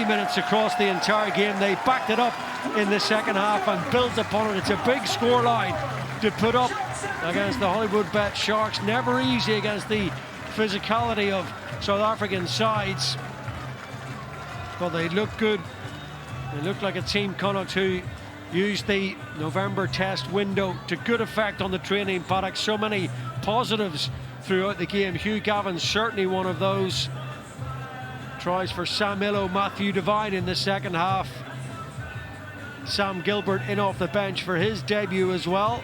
90 minutes across the entire game. They backed it up in the second half and built upon it. It's a big scoreline to put up against the Hollywoodbets Sharks. Never easy against the physicality of South African sides, but they look good. They look like a team, Connacht, who used the November test window to good effect on the training paddock. So many positives throughout the game. Hugh Gavin's certainly one of those. Tries for Sam Illo, Matthew Devine in the second half. Sam Gilbert in off the bench for his debut as well.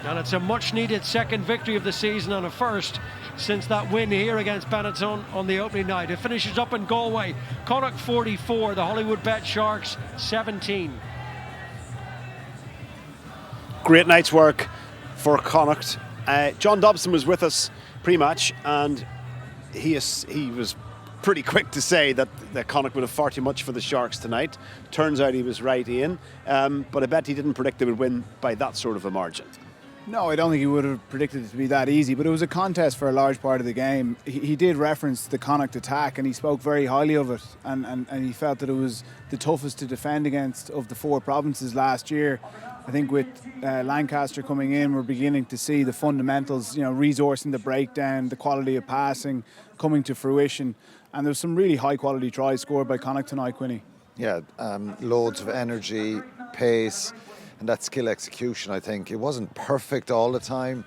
And it's a much needed second victory of the season and a first since that win here against Benetton on the opening night. It finishes up in Galway. Connacht 44, the Hollywoodbets Sharks 17. Great night's work for Connacht. John Dobson was with us pre-match, and he was pretty quick to say that Connacht would have far too much for the Sharks tonight. Turns out he was right, Ian. But I bet he didn't predict they would win by that sort of a margin. No, I don't think he would have predicted it to be that easy, but it was a contest for a large part of the game. He did reference the Connacht attack, and he spoke very highly of it, and he felt that it was the toughest to defend against of the four provinces last year. I think with Lancaster coming in, we're beginning to see the fundamentals, resourcing the breakdown, the quality of passing coming to fruition, and there's some really high quality tries scored by Connacht tonight, Quinny. Yeah, loads of energy, pace, and that skill execution. I think it wasn't perfect all the time.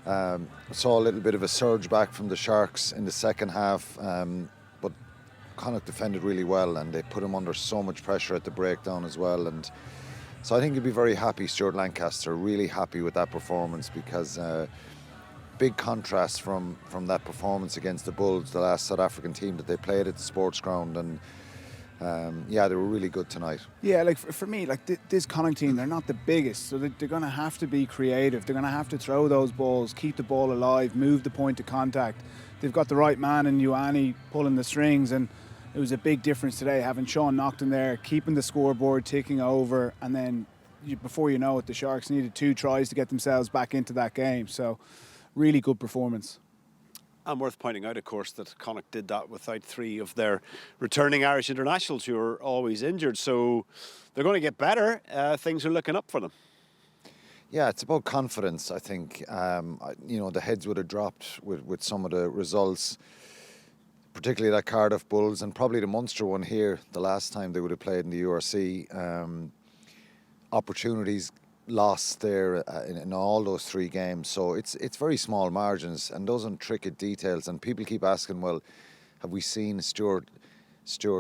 Saw a little bit of a surge back from the Sharks in the second half, but Connacht defended really well, and they put him under so much pressure at the breakdown as well. And so I think he'd be very happy, Stuart Lancaster, really happy with that performance, because big contrast from that performance against the Bulls, the last South African team that they played at the sports ground. And they were really good tonight. Yeah, for me, this Connacht team, they're not the biggest, so they're going to have to be creative. They're going to have to throw those balls, keep the ball alive, move the point of contact. They've got the right man in Ioane pulling the strings, and it was a big difference today, having Sean Naughton there, keeping the scoreboard ticking over, and then before you know it, the Sharks needed 2 tries to get themselves back into that game. So, really good performance. And worth pointing out, of course, that Connacht did that without 3 of their returning Irish internationals who are always injured. So they're going to get better. Things are looking up for them. Yeah, it's about confidence, I think. The heads would have dropped with some of the results, particularly that Cardiff Bulls and probably the Munster one here the last time they would have played in the URC. Opportunities lost there in all those 3 games, so it's very small margins and those intricate details. And people keep asking, well, have we seen Stuart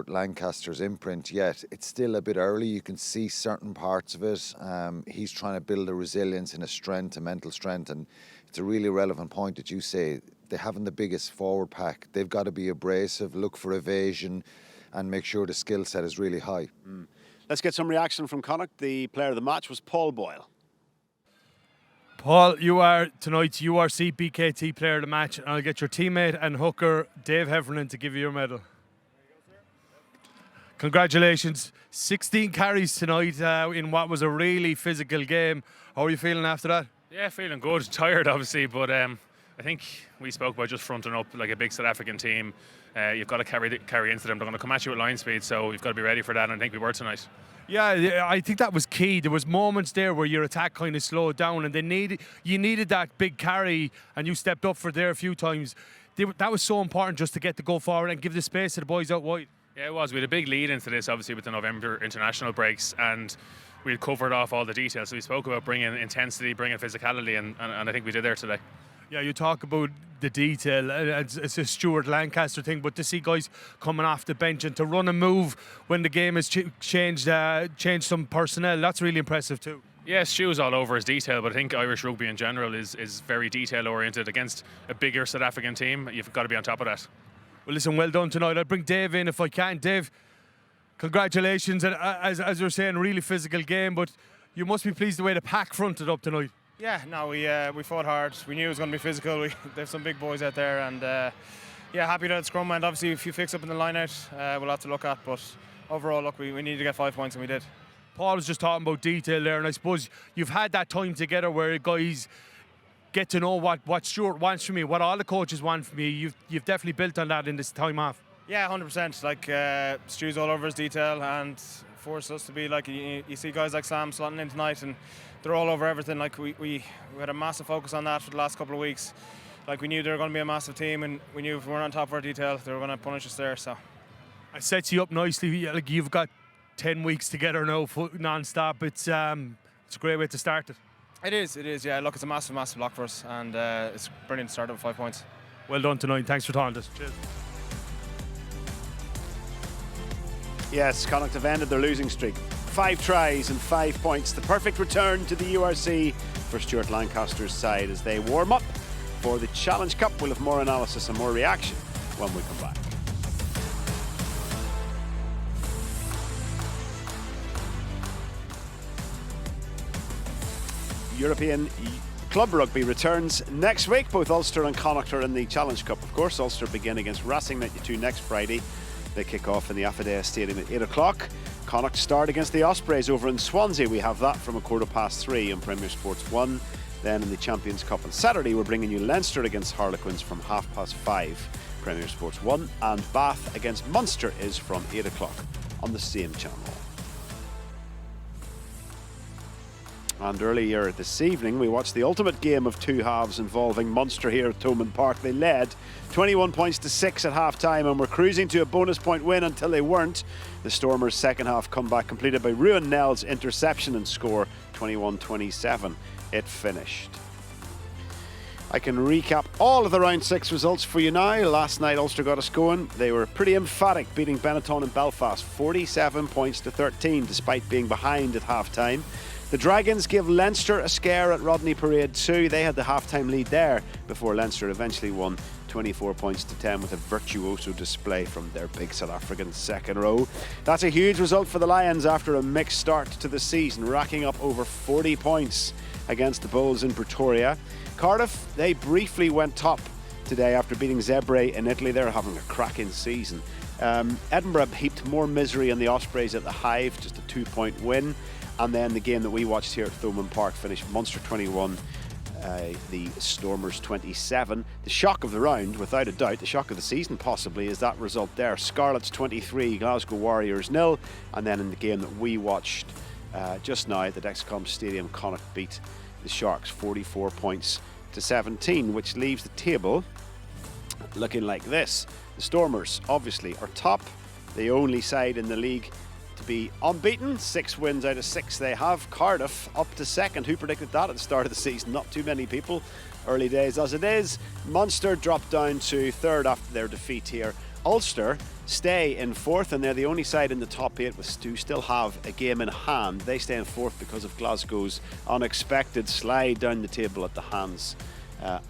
Lancaster's imprint yet? It's still a bit early. You can see certain parts of it. He's trying to build a resilience and a mental strength, and it's a really relevant point that you say. They haven't the biggest forward pack. They've got to be abrasive, look for evasion, and make sure the skill set is really high. Let's get some reaction from Connacht. The player of the match was Paul Boyle. Paul, you are tonight's URC BKT player of the match, and I'll get your teammate and hooker Dave Heffernan to give you your medal. Congratulations. 16 carries tonight in what was a really physical game. How are you feeling after that? Yeah, feeling good. Tired, obviously, but I think we spoke about just fronting up like a big South African team. You've got to carry into them. They're going to come at you at line speed, so you've got to be ready for that, and I think we were tonight. Yeah, I think that was key. There was moments there where your attack kind of slowed down, and you needed that big carry, and you stepped up for there a few times. That was so important, just to get to go forward and give the space to the boys out wide. Yeah, it was. We had a big lead into this, obviously, with the November international breaks, and we had covered off all the details. So we spoke about bringing intensity, bringing physicality, and I think we did there today. Yeah, you talk about the detail. It's a Stuart Lancaster thing, but to see guys coming off the bench and to run and move when the game has changed some personnel, that's really impressive too. Yeah, Stu's all over his detail, but I think Irish rugby in general is very detail oriented. Against a bigger South African team, you've got to be on top of that. Well, listen, well done tonight. I'll bring Dave in if I can. Dave, congratulations. And as you're saying, really physical game, but you must be pleased the way the pack fronted up tonight. Yeah, no, we fought hard. We knew it was going to be physical. There's some big boys out there, and happy that scrum went. Obviously, if you fix up in the line-out, we'll have to look at. But overall, look, we needed to get 5 points, and we did. Paul was just talking about detail there, and I suppose you've had that time together where guys get to know what Stuart wants from you, what all the coaches want from you. You've definitely built on that in this time off. Yeah, 100%. Like Stu's all over his detail and forced us to be like, you see guys like Sam slotting in tonight and they're all over everything. Like we had a massive focus on that for the last couple of weeks. Like we knew they were going to be a massive team, and we knew if we weren't on top of our detail, they were going to punish us there. So I set you up nicely. Like you've got 10 weeks together now, non-stop. It's a great way to start it. It is. Yeah, look, it's a massive block for us, and it's brilliant to start with 5 points. Well done tonight. Thanks for talking to us. Cheers. Yes, Connacht have ended their losing streak. 5 tries and 5 points. The perfect return to the URC for Stuart Lancaster's side as they warm up for the Challenge Cup. We'll have more analysis and more reaction when we come back. European Club Rugby returns next week. Both Ulster and Connacht are in the Challenge Cup, of course. Ulster begin against Racing 92 next Friday. They kick off in the Affidea Stadium at 8 o'clock. Connacht start against the Ospreys over in Swansea. We have that from 3:15 on Premier Sports 1. Then in the Champions Cup on Saturday, we're bringing you Leinster against Harlequins from 5:30 Premier Sports 1. And Bath against Munster is from 8 o'clock on the same channel. And earlier this evening, we watched the ultimate game of two halves involving Munster here at Thomond Park. They led 21 points to 6 at half-time and were cruising to a bonus point win until they weren't. The Stormers' second half comeback completed by Ruan Nell's interception and score 21-27. It finished. I can recap all of the round 6 results for you now. Last night Ulster got us going. They were pretty emphatic, beating Benetton and Belfast 47 points to 13 despite being behind at half-time. The Dragons give Leinster a scare at Rodney Parade 2. They had the half-time lead there before Leinster eventually won 24 points to 10 with a virtuoso display from their big South African second row. That's a huge result for the Lions after a mixed start to the season, racking up over 40 points against the Bulls in Pretoria. Cardiff, they briefly went top today after beating Zebre in Italy. They're having a cracking season. Edinburgh heaped more misery on the Ospreys at the Hive, just a 2-point win. And then the game that we watched here at Thomond Park finished Munster 21, the Stormers 27. The shock of the round, without a doubt, the shock of the season possibly, is that result there. Scarlets 23, Glasgow Warriors 0. And then in the game that we watched just now at the Dexcom Stadium, Connacht beat the Sharks 44 points to 17, which leaves the table looking like this. The Stormers obviously are top, the only side in the league to be unbeaten. 6 wins out of 6 they have. Cardiff up to second. Who predicted that at the start of the season? Not too many people. Early days as it is. Munster dropped down to third after their defeat here. Ulster stay in fourth, and they're the only side in the top 8 to still have a game in hand. They stay in fourth because of Glasgow's unexpected slide down the table at the hands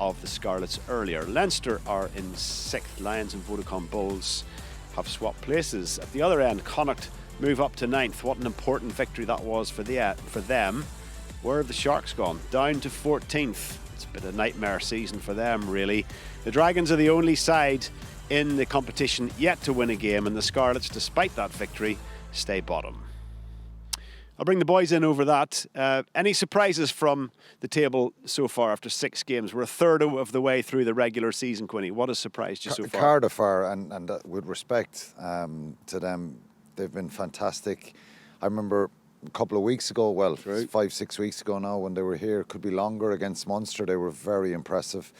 of the Scarlets earlier. Leinster are in 6th. Lions and Vodacom Bulls have swapped places. At the other end, Connacht move up to 9th. What an important victory that was for them. Where have the Sharks gone? Down to 14th. It's been a nightmare season for them, really. The Dragons are the only side in the competition yet to win a game, and the Scarlets, despite that victory, stay bottom. I'll bring the boys in over that. Any surprises from the table so far after 6 games? We're a third of the way through the regular season, Quinny. What has surprised you so far? Cardiff are, and with respect to them, they've been fantastic. I remember a couple of weeks ago, 5-6 weeks ago now, when they were here, could be longer, against Munster. They were very impressive.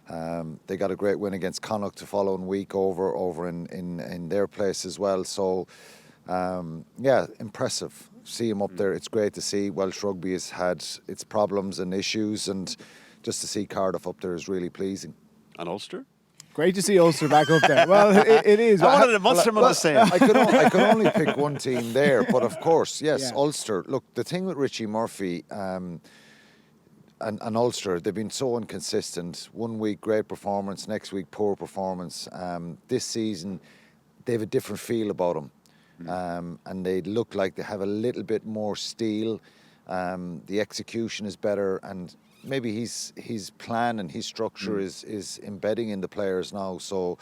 They got a great win against Connacht the following week over in their place as well. So, impressive. See him up there. It's great to see. Welsh rugby has had its problems and issues, and just to see Cardiff up there is really pleasing. And Ulster? Great to see Ulster back up there. Well, it is. I wanted a Munsterman to say it. I could only pick one team there, but of course, yes, Yeah. Ulster. Look, the thing with Richie Murphy and Ulster, they've been so inconsistent. 1 week great performance, next week poor performance. This season, they have a different feel about them. And they look like they have a little bit more steel. The execution is better, and maybe his plan and his structure is embedding in the players now. So,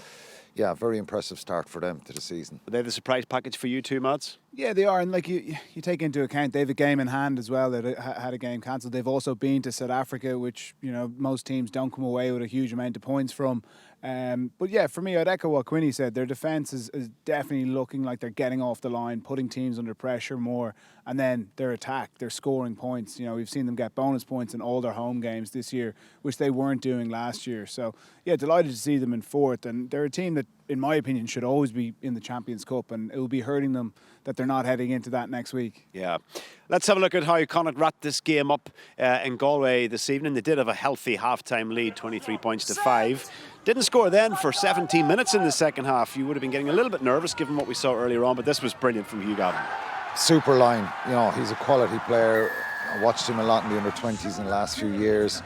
yeah, very impressive start for them to the season. Are they the surprise package for you too, Mads? Yeah, they are, and like you take into account they have a game in hand as well. They had a game cancelled. They've also been to South Africa, which most teams don't come away with a huge amount of points from. But yeah, for me, I'd echo what Quinny said. Their defence is definitely looking like they're getting off the line, putting teams under pressure more, and then their attack, they're scoring points. You know, we've seen them get bonus points in all their home games this year, which they weren't doing last year. So yeah, delighted to see them in fourth, and they're a team that, in my opinion, should always be in the Champions Cup, and it will be hurting them that they're not heading into that next week. Yeah. Let's have a look at how Connacht wrapped this game up in Galway this evening. They did have a healthy half-time lead, 23 points to 5. Didn't score then for 17 minutes in the second half. You would have been getting a little bit nervous given what we saw earlier on, but this was brilliant from Hugh Gavin. Super line. You know, he's a quality player. I watched him a lot in the under-20s in the last few years.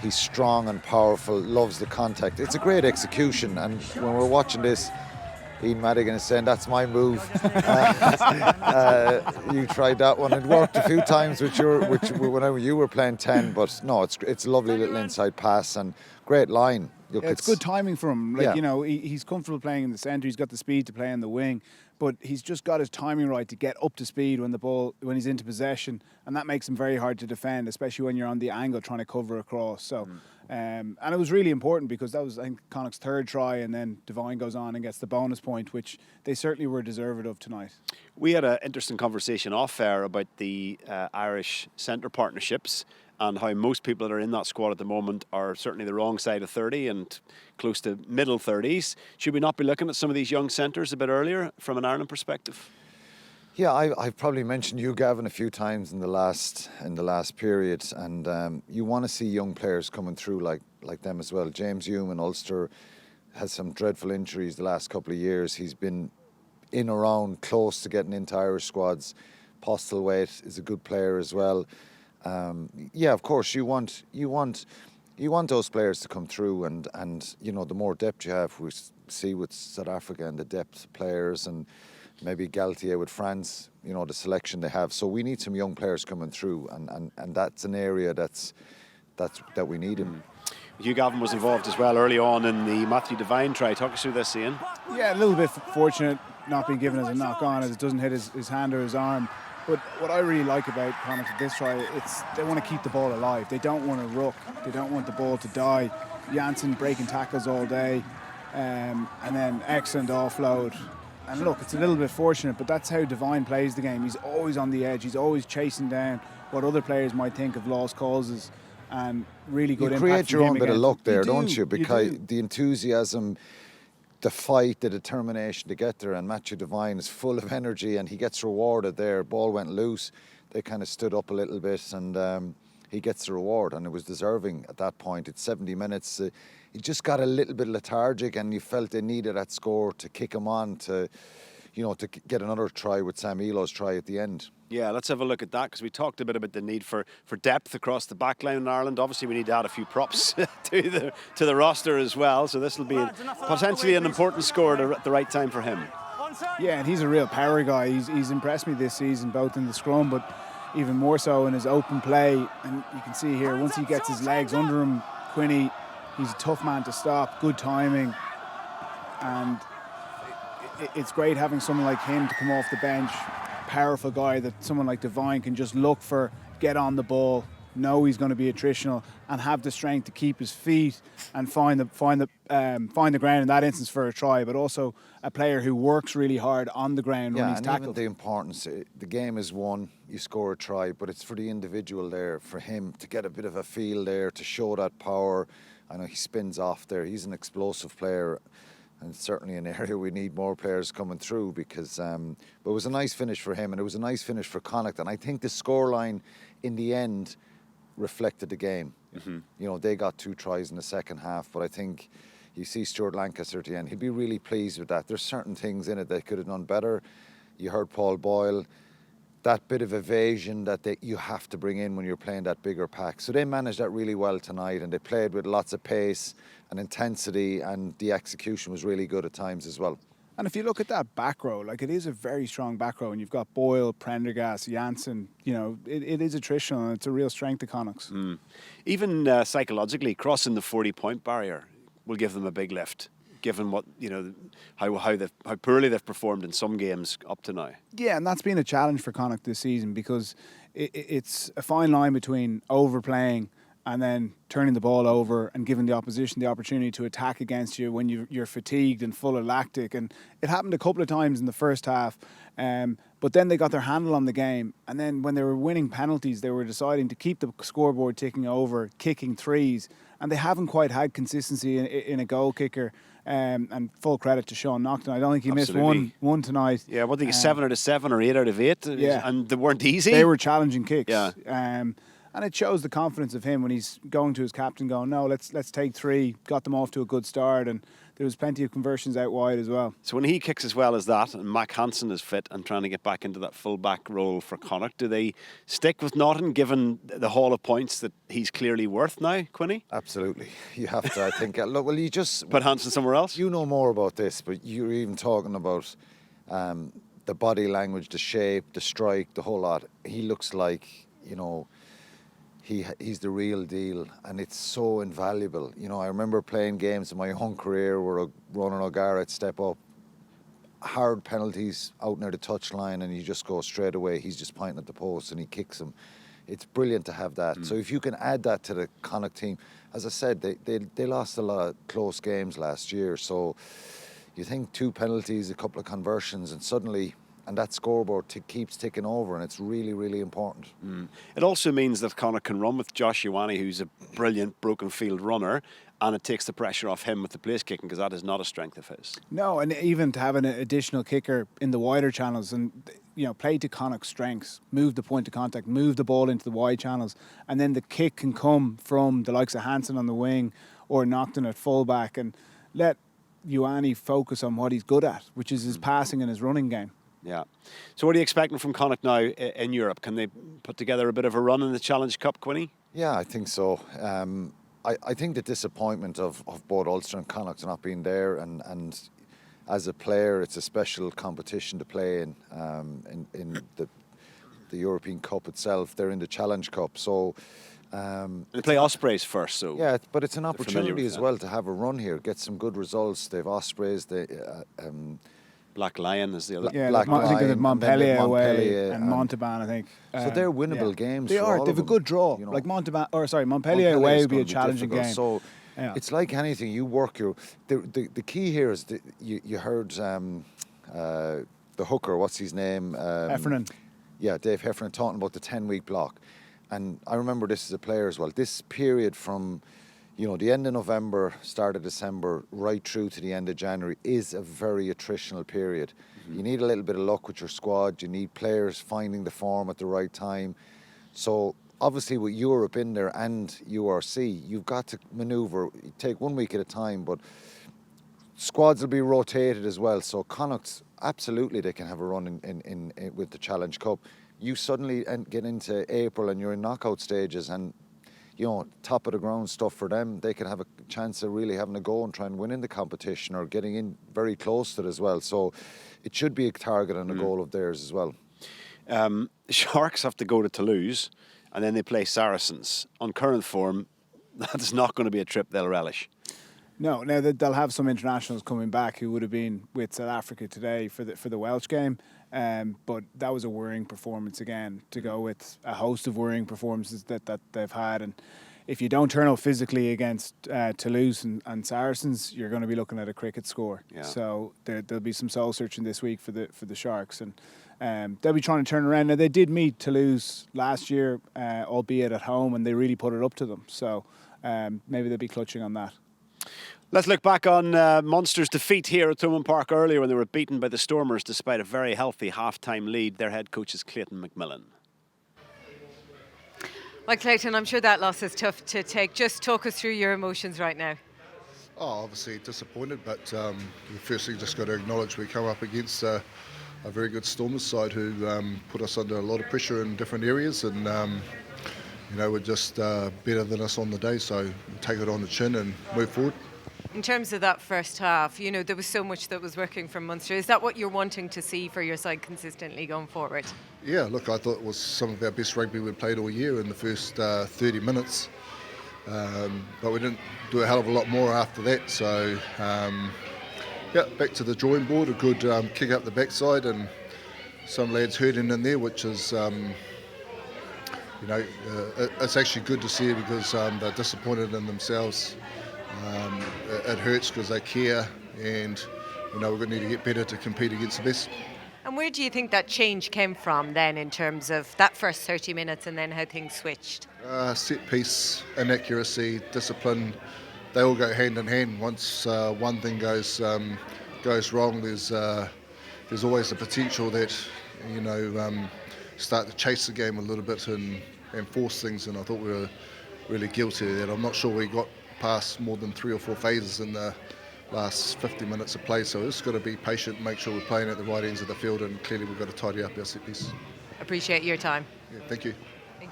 He's strong and powerful, loves the contact. It's a great execution, and when we're watching this, Ian Madigan is saying, that's my move. You tried that one. It worked a few times whenever you were playing 10, but no, it's a lovely little inside pass and great line. Look, yeah, it's good timing for him. Like, yeah. you know, he's comfortable playing in the centre. He's got the speed to play in the wing, but he's just got his timing right to get up to speed when he's into possession, and that makes him very hard to defend, especially when you're on the angle trying to cover across. So, and it was really important because that was, I think, Connacht's third try, and then Devine goes on and gets the bonus point, which they certainly were deserved of tonight. We had an interesting conversation off air about the Irish centre partnerships and how most people that are in that squad at the moment are certainly the wrong side of 30 and close to middle 30s. Should we not be looking at some of these young centres a bit earlier from an Ireland perspective? Yeah, I've probably mentioned you, Gavin, a few times in the last period, and you want to see young players coming through like them as well. James Hume in Ulster has some dreadful injuries the last couple of years. He's been in around close to getting into Irish squads. Postlethwaite is a good player as well. Yeah, of course, you want those players to come through, and you know, the more depth you have, we see with South Africa and the depth of players, and maybe Galtier with France, you know, the selection they have. So we need some young players coming through, and that's an area that we need him. Hugh Gavin was involved as well early on in the Matthew Devine try. Talk us through this, Ian. Yeah, a little bit fortunate not being given as a knock on, as it doesn't hit his hand or his arm. But what I really like about Connacht at this try, they want to keep the ball alive. They don't want to ruck. They don't want the ball to die. Janssen breaking tackles all day, and then excellent offload. And look, it's a little bit fortunate, but that's how Devine plays the game. He's always on the edge. He's always chasing down what other players might think of lost causes, and really good impact. You create your own bit of luck there, you don't you? Because you do. The enthusiasm, the fight, the determination to get there, and Matthew Devine is full of energy, and he gets rewarded there. Ball went loose, they kind of stood up a little bit, and he gets the reward, and it was deserving at that point. It's 70 minutes. He just got a little bit lethargic, and you felt they needed that score to kick him on to get another try with Sam Elo's try at the end. Yeah, let's have a look at that, because we talked a bit about the need for depth across the back line in Ireland. Obviously, we need to add a few props to the roster as well. So this will be potentially an important score at the right time for him. Yeah, and he's a real power guy. He's impressed me this season, both in the scrum, but even more so in his open play. And you can see here, once he gets his legs under him, Quinny, he's a tough man to stop, good timing. And it's great having someone like him to come off the bench. Powerful guy that someone like Devine can just look for, get on the ball, know he's going to be attritional, and have the strength to keep his feet and find the ground in that instance for a try. But also a player who works really hard on the ground when he's tackled. Even the importance, the game is won, you score a try, but it's for the individual there, for him to get a bit of a feel there, to show that power. I know he spins off there. He's an explosive player. And it's certainly an area we need more players coming through, because but it was a nice finish for him, and it was a nice finish for Connacht. And I think the scoreline in the end reflected the game. Mm-hmm. You know, they got 2 tries in the second half, but I think you see Stuart Lancaster at the end. He'd be really pleased with that. There's certain things in it they could have done better. You heard Paul Boyle, that bit of evasion that you have to bring in when you're playing that bigger pack. So they managed that really well tonight, and they played with lots of pace and intensity, and the execution was really good at times as well. And if you look at that back row, like, it is a very strong back row, and you've got Boyle, Prendergast, Janssen. You know, it is attritional, and it's a real strength to Connacht. Even psychologically, crossing the 40-point barrier will give them a big lift, given what, you know, how poorly they've performed in some games up to now. Yeah, and that's been a challenge for Connacht this season, because it's a fine line between overplaying and then turning the ball over and giving the opposition the opportunity to attack against you when you're fatigued and full of lactic. And it happened a couple of times in the first half, but then they got their handle on the game, and then when they were winning penalties, they were deciding to keep the scoreboard ticking over, kicking threes, and they haven't quite had consistency in a goal kicker. And full credit to Sean Naughton. I don't think he missed one tonight. Yeah, what think 7 out of 7 or 8 out of 8? Yeah. And they weren't easy. They were challenging kicks. Yeah. And it shows the confidence of him when he's going to his captain going, no, let's take 3, got them off to a good start, and there was plenty of conversions out wide as well. So when he kicks as well as that, and Mac Hansen is fit and trying to get back into that full-back role for Connacht, do they stick with Naughton given the haul of points that he's clearly worth now, Quinny? Absolutely. You have to, I think. Look, well, you just... Put Hansen somewhere else? You know more about this, but you're even talking about the body language, the shape, the strike, the whole lot. He looks like, he's the real deal, and it's so invaluable. I remember playing games in my own career where Ronan O'Gara would step up, hard penalties out near the touchline, and you just go straight away. He's just pointing at the post and he kicks them. It's brilliant to have that. So if you can add that to the Connacht team, as I said, they lost a lot of close games last year. So you think 2 penalties, a couple of conversions, and suddenly... And that scoreboard keeps ticking over, and it's really, really important. It also means that Connacht can run with Josh Ioane, who's a brilliant broken field runner, and it takes the pressure off him with the place kicking, because that is not a strength of his. No, and even to have an additional kicker in the wider channels and, play to Connacht's strengths, move the point of contact, move the ball into the wide channels, and then the kick can come from the likes of Hansen on the wing or Naughton at fullback, and let Ioane focus on what he's good at, which is his passing and his running game. Yeah. So what are you expecting from Connacht now in Europe? Can they put together a bit of a run in the Challenge Cup, Quinny? Yeah, I think so. I think the disappointment of both Ulster and Connacht not being there, and as a player, it's a special competition to play in the European Cup itself. They're in the Challenge Cup, so... they play Ospreys first, so... Yeah, but it's an opportunity as well to have a run here, get some good results. They've Ospreys, Black Lion is the other. Yeah, Black I think of Montpellier away and and Montauban, I think. So they're winnable games. They for are. all They have of a good them, draw. Like Montpellier away would be a challenging game. So it's like anything. You work the key here is you heard the hooker. What's his name? Heffernan. Yeah, Dave Heffernan talking about the 10-week block, and I remember this as a player as well. This period from the end of November, start of December, right through to the end of January is a very attritional period. You need a little bit of luck with your squad. You need players finding the form at the right time. So obviously with Europe in there and URC, you've got to manoeuvre, take 1 week at a time, but squads will be rotated as well. So Connacht, absolutely they can have a run in with the Challenge Cup. You suddenly get into April and you're in knockout stages, and top of the ground stuff for them. They can have a chance of really having a go and try and win in the competition or getting in very close to it as well. So it should be a target and a goal of theirs as well. Sharks have to go to Toulouse and then they play Saracens. On current form, that's not going to be a trip they'll relish. No, now they'll have some internationals coming back who would have been with South Africa today for the Welsh game. But that was a worrying performance again, to go with a host of worrying performances that they've had. And if you don't turn up physically against Toulouse and Saracens, you're going to be looking at a cricket score. Yeah. So there'll be some soul searching this week for the Sharks, and they'll be trying to turn around. Now they did meet Toulouse last year, albeit at home, and they really put it up to them. So maybe they'll be clutching on that. Let's look back on Munster's defeat here at Thomond Park earlier when they were beaten by the Stormers despite a very healthy half-time lead. Their head coach is Clayton McMillan. Well, Clayton, I'm sure that loss is tough to take. Just talk us through your emotions right now. Oh, obviously disappointed, but the first thing just got to acknowledge we come up against a very good Stormers side who put us under a lot of pressure in different areas, and we're just better than us on the day, so we'll take it on the chin and move forward. In terms of that first half, there was so much that was working from Munster. Is that what you're wanting to see for your side consistently going forward? Yeah, look, I thought it was some of our best rugby we've played all year in the first 30 minutes. But we didn't do a hell of a lot more after that. So, back to the drawing board. A good kick up the backside, and some lads hurting in there, which is it's actually good to see because they're disappointed in themselves. It hurts because they care, and we're going to need to get better to compete against the best. And where do you think that change came from then, in terms of that first 30 minutes and then how things switched? Set piece, inaccuracy, discipline, they all go hand in hand. Once one thing goes wrong, there's always the potential that start to chase the game a little bit and force things. And I thought we were really guilty of that. I'm not sure we got past more than 3 or 4 phases in the last 50 minutes of play, so we've just got to be patient, make sure we're playing at the right ends of the field, and clearly we've got to tidy up our set piece. Appreciate your time. Yeah, thank you. He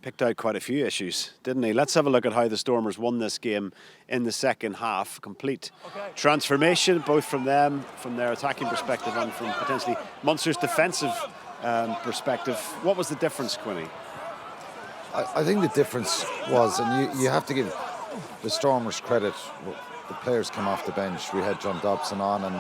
picked out quite a few issues, didn't he? Let's have a look at how the Stormers won this game in the second half. Complete transformation, both from them, from their attacking perspective, and from potentially Munster's defensive perspective. What was the difference, Quinny? I think the difference was, and you have to give the Stormers credit, the players came off the bench. We had John Dobson on, and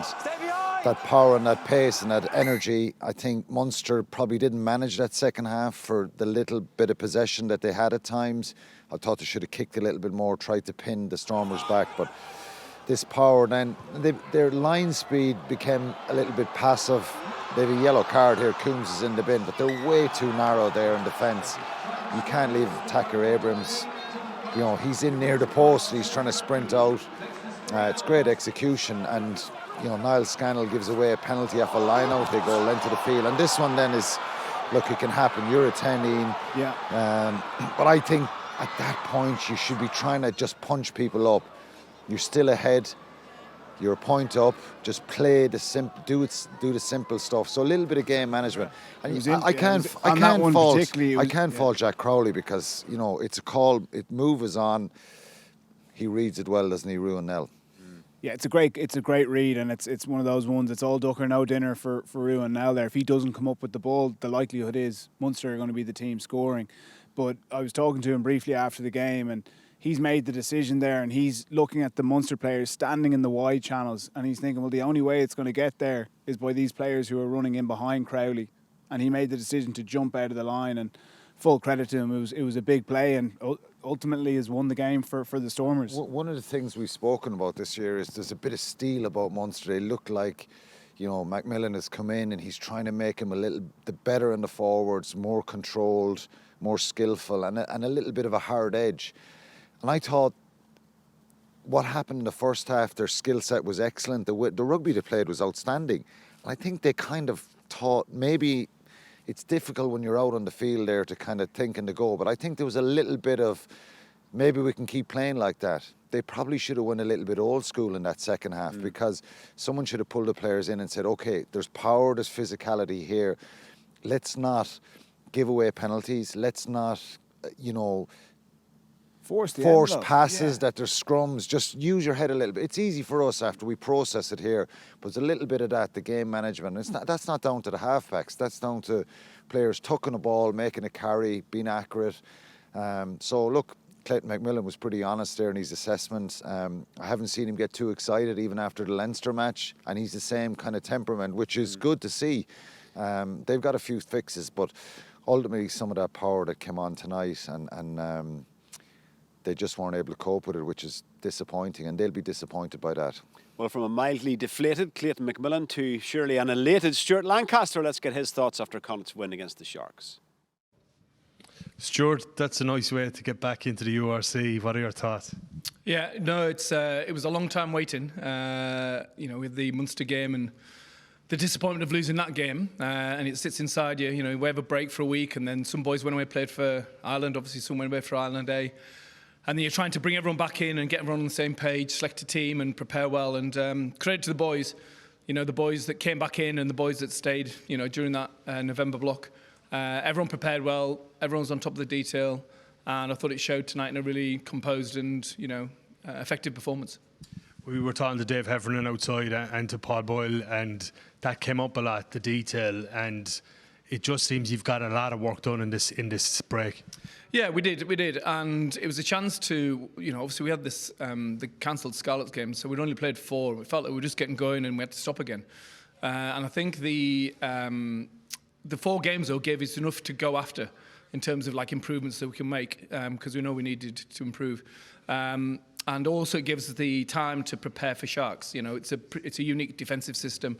that power and that pace and that energy, I think Munster probably didn't manage that second half for the little bit of possession that they had at times. I thought they should have kicked a little bit more, tried to pin the Stormers back, but this power, then their line speed became a little bit passive. They have a yellow card here, Coombs is in the bin, but they're way too narrow there in defence. You can't leave attacker Abrams. He's in near the post, he's trying to sprint out. It's great execution, and Niall Scannell gives away a penalty off a line out. They go length of the field, and this one then is, look, it can happen. You're a 10-in. Yeah. But I think at that point you should be trying to just punch people up. You're still ahead. You're a point up. Just play do the simple stuff. So a little bit of game management. And I can't fault Jack Crowley, because it's a call. Move is on. He reads it well, doesn't he, Ruan Nell? Yeah, it's a great read, and it's one of those ones. It's all duck or no dinner for Ruan Nell there. If he doesn't come up with the ball, the likelihood is Munster are going to be the team scoring. But I was talking to him briefly after the game, and he's made the decision there, and he's looking at the Munster players standing in the wide channels, and he's thinking, well, the only way it's going to get there is by these players who are running in behind Crowley. And he made the decision to jump out of the line, and full credit to him. It was a big play, and ultimately has won the game for the Stormers. One of the things we've spoken about this year is there's a bit of steel about Munster. They look like, Macmillan has come in and he's trying to make him a little better in the forwards, more controlled, more skillful, and a little bit of a hard edge. And I thought what happened in the first half, their skill set was excellent. The rugby they played was outstanding. And I think they kind of thought maybe it's difficult when you're out on the field there to kind of think and to go. But I think there was a little bit of maybe we can keep playing like that. They probably should have went a little bit old school in that second half, because someone should have pulled the players in and said, okay, there's power, there's physicality here. Let's not give away penalties. Let's not, force passes, that there's scrums. Just use your head a little bit. It's easy for us after we process it here, but there's a little bit of that, the game management. That's not down to the halfbacks. That's down to players tucking the ball, making a carry, being accurate. So look, Clayton McMillan was pretty honest there in his assessment. I haven't seen him get too excited even after the Leinster match, and he's the same kind of temperament, which is good to see. They've got a few fixes, but ultimately some of that power that came on tonight, and they just weren't able to cope with it, which is disappointing, and they'll be disappointed by that. Well, from a mildly deflated Clayton McMillan to surely an elated Stuart Lancaster, let's get his thoughts after Connacht's win against the Sharks. Stuart, that's a nice way to get back into the URC. What are your thoughts? Yeah, no, it was a long time waiting, with the Munster game and the disappointment of losing that game, and it sits inside you. We have a break for a week, and then some boys went away, played for Ireland, obviously some went away for Ireland A. And then you're trying to bring everyone back in and get everyone on the same page, select a team and prepare well. And credit to the boys, the boys that came back in and the boys that stayed, during that November block. Everyone prepared well, everyone's on top of the detail, and I thought it showed tonight in a really composed and, effective performance. We were talking to Dave Heffernan outside and to Paul Boyle, and that came up a lot, the detail, and it just seems you've got a lot of work done in this break. Yeah, we did, and it was a chance to, obviously we had this the cancelled Scarlets game, so we'd only played 4. We felt like we were just getting going and we had to stop again. And I think the the 4 games though gave us enough to go after in terms of like improvements that we can make, because we know we needed to improve. And also it gives us the time to prepare for Sharks. You know, it's a unique defensive system,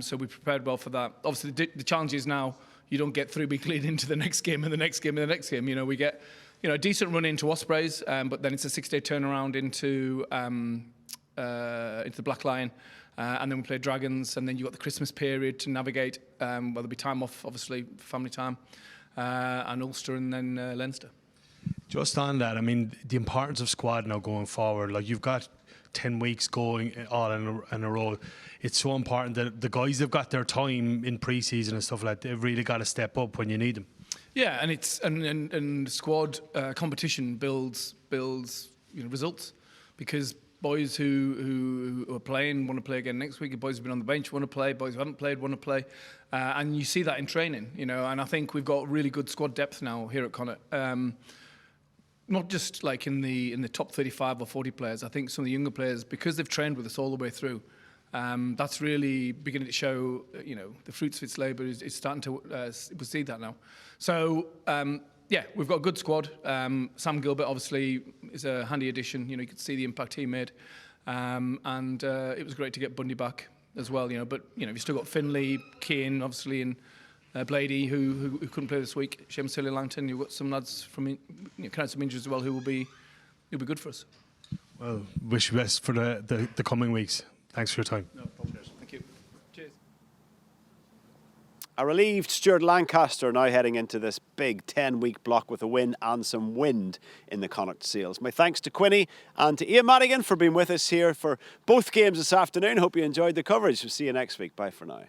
so we prepared well for that. Obviously, the challenge is now you don't get 3 weeks lead into the next game and the next game and the next game. You know, we get a decent run into Ospreys, but then it's a 6-day turnaround into the Black Lion, and then we play Dragons, and then you've got the Christmas period to navigate. Well, there'll be time off, obviously, family time, and Ulster, and then Leinster. Just on that, I mean, the importance of squad now going forward, like you've got 10 weeks going all in a row. It's so important that the guys have got their time in pre-season and stuff like that. They've really got to step up when you need them. Yeah, and it's and squad competition builds results, because boys who are playing want to play again next week. Boys who've been on the bench want to play. Boys who haven't played want to play, and you see that in training. You know, and I think we've got really good squad depth now here at Connacht. Not just like in the top 35 or 40 players. I think some of the younger players, because they've trained with us all the way through, that's really beginning to show. You know, the fruits of its labour is starting to. We see that now. So. Yeah, we've got a good squad. Sam Gilbert obviously is a handy addition. You know, you could see the impact he made, and it was great to get Bundy back as well. You know, but you know, you've still got Finlay, Keane, obviously, and Blady who couldn't play this week. Seamus Langton. You've got some lads from some injuries as well who will be good for us. Well, wish you best for the coming weeks. Thanks for your time. No problem. Thank you. Cheers. A relieved Stuart Lancaster now heading into this big 10-week block with a win and some wind in the Connacht Seals. My thanks to Quinny and to Ian Madigan for being with us here for both games this afternoon. Hope you enjoyed the coverage. We'll see you next week. Bye for now.